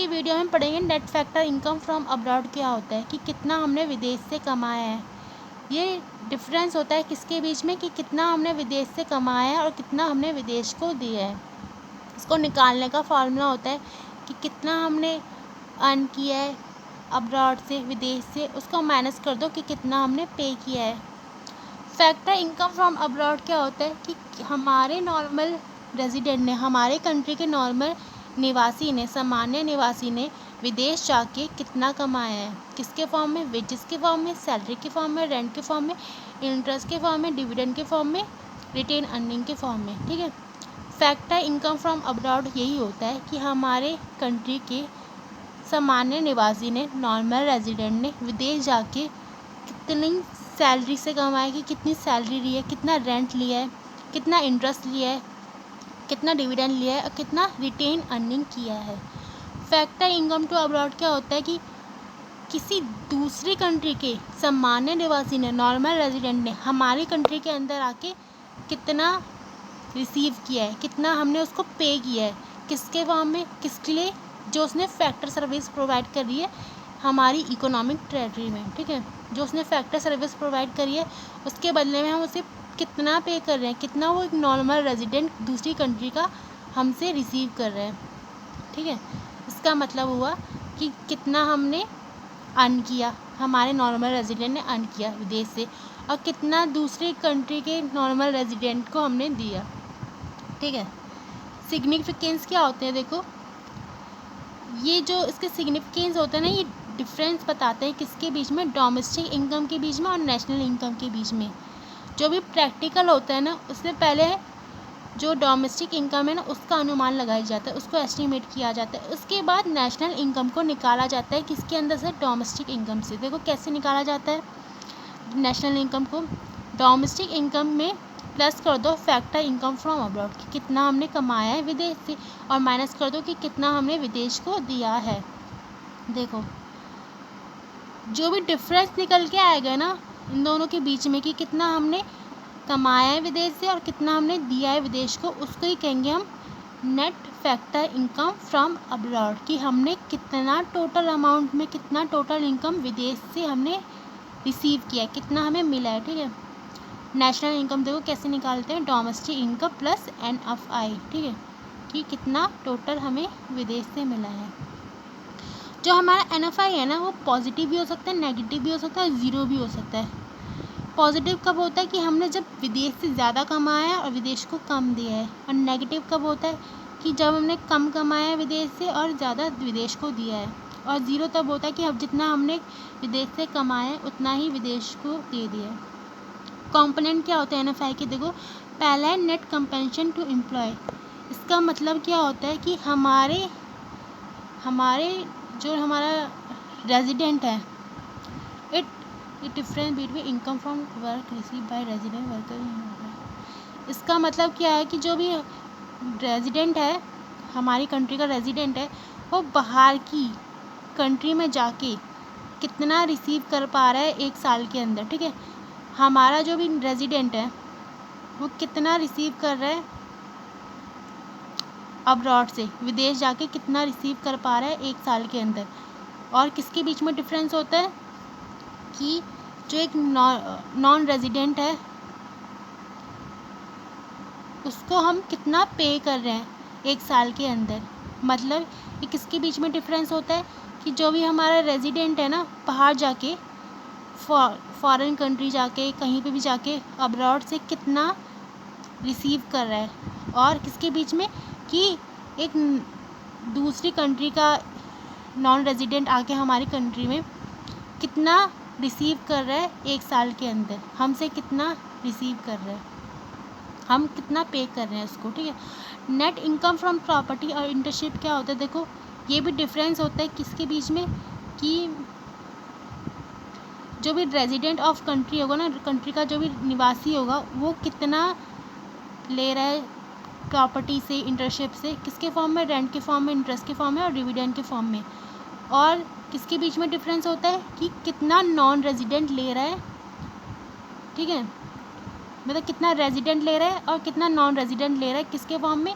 की वीडियो में पढ़ेंगे net factor income from abroad क्या होता है, कि कितना हमने विदेश से कमाया है। ये डिफरेंस होता है किसके बीच में, कि कितना हमने विदेश से कमाया है और कितना हमने विदेश को दिया है। इसको निकालने का फार्मूला होता है कि कितना हमने अर्न किया है अब्रॉड से, विदेश से, उसको माइनस कर दो कि कितना हमने पे किया है। फैक्टर इनकम फ्रॉम अब्रॉड क्या होता है, कि हमारे नॉर्मल रेजिडेंट ने, हमारे कंट्री के नॉर्मल निवासी ने, सामान्य निवासी ने विदेश जाके कितना कमाया है, किसके फॉर्म में, वेजेस के फॉर्म में, सैलरी के फॉर्म में, रेंट के फॉर्म में, इंटरेस्ट के फॉर्म में, डिविडेंड के फॉर्म में, रिटेन अर्निंग के फॉर्म में। ठीक है, फैक्टर इनकम फ्रॉम अब्रॉड यही होता है कि हमारे कंट्री के सामान्य निवासी ने, नॉर्मल रेजिडेंट ने विदेश जाके कितनी सैलरी से कमाया, कि कितनी सैलरी ली है, कितना रेंट लिया है, कितना इंटरेस्ट लिया है, कितना डिविडेंड लिया है और कितना रिटेन अर्निंग किया है। फैक्टर इनकम टू अब्रॉड क्या होता है, कि किसी दूसरी कंट्री के सामान्य निवासी ने, नॉर्मल रेजिडेंट ने हमारी कंट्री के अंदर आके कितना रिसीव किया है, कितना हमने उसको पे किया है, किसके फॉर्म में, किसके लिए, जो उसने फैक्टर सर्विस प्रोवाइड कर रही है हमारी इकोनॉमिक टेरिटरी में। ठीक है, जो उसने फैक्टर सर्विस प्रोवाइड करी है उसके बदले में हम उसे कितना पे कर रहे हैं, कितना वो एक नॉर्मल रेजिडेंट दूसरी कंट्री का हमसे रिसीव कर रहे हैं। ठीक है, इसका मतलब हुआ कि कितना हमने अर्न किया, हमारे नॉर्मल रेजिडेंट ने अर्न किया विदेश से, और कितना दूसरी कंट्री के नॉर्मल रेजिडेंट को हमने दिया। ठीक है, सिग्निफिकेंस क्या होते हैं, देखो ये जो इसके सिग्निफिकेंस होते हैं ना, ये डिफरेंस बताते हैं किसके बीच में, डोमेस्टिक इनकम के बीच में और नेशनल इनकम के बीच में। जो भी प्रैक्टिकल होता है ना, उससे पहले जो डोमेस्टिक इनकम है ना उसका अनुमान लगाया जाता है, उसको एस्टिमेट किया जाता है। उसके बाद नेशनल इनकम को निकाला जाता है किसके अंदर से, डोमेस्टिक इनकम से। देखो कैसे निकाला जाता है नेशनल इनकम को, डोमेस्टिक इनकम में प्लस कर दो फैक्टर इनकम फ्रॉम अब्रॉड, कि कितना हमने कमाया है विदेश से, और माइनस कर दो कि कितना हमने विदेश को दिया है। देखो जो भी डिफरेंस निकल के आएगा ना इन दोनों के बीच में, कि कितना हमने कमाया है विदेश से और कितना हमने दिया है विदेश को, उसको ही कहेंगे हम net factor income from abroad, कि हमने कितना टोटल अमाउंट में, कितना टोटल इनकम विदेश से हमने रिसीव किया, कितना हमें मिला है। ठीक है, नेशनल इनकम देखो कैसे निकालते हैं, डोमेस्टिक इनकम प्लस NFI। ठीक है, कि कितना टोटल हमें विदेश से मिला है। जो हमारा NFI है ना वो पॉजिटिव भी हो सकता है, नेगेटिव भी हो सकता है, ज़ीरो भी हो सकता है। पॉजिटिव कब होता है, कि हमने जब विदेश से ज़्यादा कमाया है और विदेश को कम दिया है। और नेगेटिव कब होता है, कि जब हमने कम कमाया है विदेश से और ज़्यादा विदेश को दिया है। और ज़ीरो तब होता है कि अब जितना हमने विदेश से कमाया है उतना ही विदेश को दे दिया है। कॉम्पोनेंट क्या होता है NFI के, देखो पहला है नेट कंपेंसेशन टू एम्प्लॉय। इसका मतलब क्या होता है, कि हमारे जो हमारा रेजिडेंट है, it difference between income from work receive by resident worker. इसका मतलब क्या है, कि जो भी रेजिडेंट है, हमारी कंट्री का रेजिडेंट है, वो बाहर की कंट्री में जाके कितना रिसीव कर पा रहा है एक साल के अंदर। ठीक है, हमारा जो भी रेजिडेंट है वो कितना रिसीव कर रहा है अब्रॉड से, विदेश जाके कितना रिसीव कर पा रहा है एक साल के अंदर। और किसके बीच में डिफरेंस होता है, कि जो एक नॉन रेजिडेंट है उसको हम कितना पे कर रहे हैं एक साल के अंदर। मतलब ये किसके बीच में डिफरेंस होता है, कि जो भी हमारा रेजिडेंट है ना बाहर जाके, फॉरेन कंट्री जाके, कहीं पे भी जाके अब्रॉड से कितना रिसीव कर रहा है, और किसके बीच में, कि एक दूसरी कंट्री का नॉन रेजिडेंट आके हमारी कंट्री में कितना रिसीव कर रहा है एक साल के अंदर, हमसे कितना रिसीव कर रहा है, हम कितना पे कर रहे हैं उसको। ठीक है, नेट इनकम फ्रॉम प्रॉपर्टी और इंटर्नशिप क्या होता है, देखो ये भी डिफरेंस होता है किसके बीच में, कि जो भी रेजिडेंट ऑफ कंट्री होगा ना, कंट्री का जो भी निवासी होगा वो कितना ले रहा है प्रॉपर्टी से, इंटर्नशिप से, किसके फॉर्म में, रेंट के फॉर्म में, इंटरेस्ट के फॉर्म में और डिविडेंड के फॉर्म में। और किसके बीच में डिफरेंस होता है, कि कितना नॉन रेजिडेंट ले रहा है। ठीक है, मतलब कितना रेजिडेंट ले रहा है और कितना नॉन रेजिडेंट ले रहा है, किसके फॉर्म में,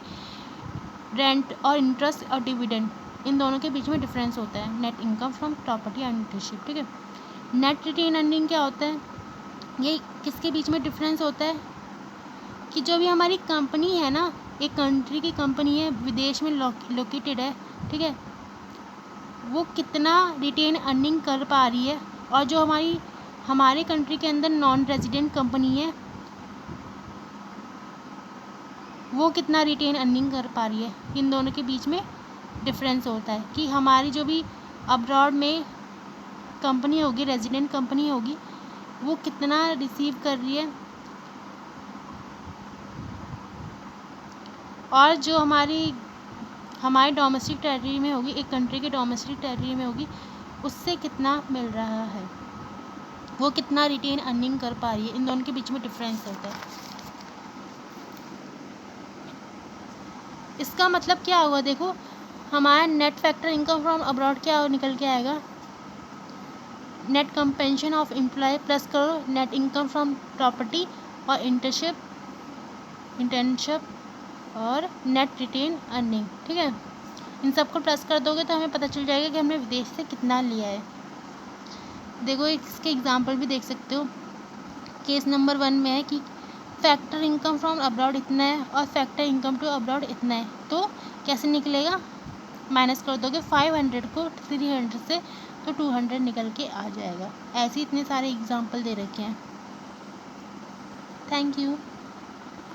रेंट और इंटरेस्ट और डिविडेंड। इन दोनों के बीच में डिफरेंस होता है, net income from property and internship. ठीक है, नेट रिटेन अर्निंग क्या होता है, ये किसके बीच में डिफरेंस होता है कि जो भी हमारी कंपनी है ना, एक कंट्री की कंपनी है, विदेश में लोकेटेड है, ठीक है, वो कितना रिटेन अर्निंग कर पा रही है, और जो हमारे कंट्री के अंदर नॉन रेजिडेंट कंपनी है वो कितना रिटेन अर्निंग कर पा रही है। इन दोनों के बीच में डिफरेंस होता है कि हमारी जो भी अब्रॉड में कंपनी होगी, रेजिडेंट कंपनी होगी, वो कितना रिसीव कर रही है, और जो हमारे डोमेस्टिक टेरिटरी में होगी, एक कंट्री के डोमेस्टिक टेरिटरी में होगी, उससे कितना मिल रहा है, वो कितना रिटेन अर्निंग कर पा रही है। इन दोनों के बीच में डिफरेंस होता है। इसका मतलब क्या होगा, देखो हमारा net factor income from abroad क्या निकल के आएगा, नेट कंपेंशन ऑफ एम्प्लॉय प्लस करो नेट इनकम फ्रॉम प्रॉपर्टी और इंटर्नशिप और नेट रिटेन अर्निंग। ठीक है, इन सबको प्लस कर दोगे तो हमें पता चल जाएगा कि हमने विदेश से कितना लिया है। देखो इसके एग्जांपल भी देख सकते हो, केस नंबर 1 में है कि फैक्टर इनकम फ्रॉम अब्रॉड इतना है और फैक्टर इनकम टू अब्रॉड इतना है, तो कैसे निकलेगा, माइनस कर दोगे 500 को 300 से, तो 200 निकल के आ जाएगा। ऐसे इतने सारे एग्जांपल दे रखे हैं। Thank you.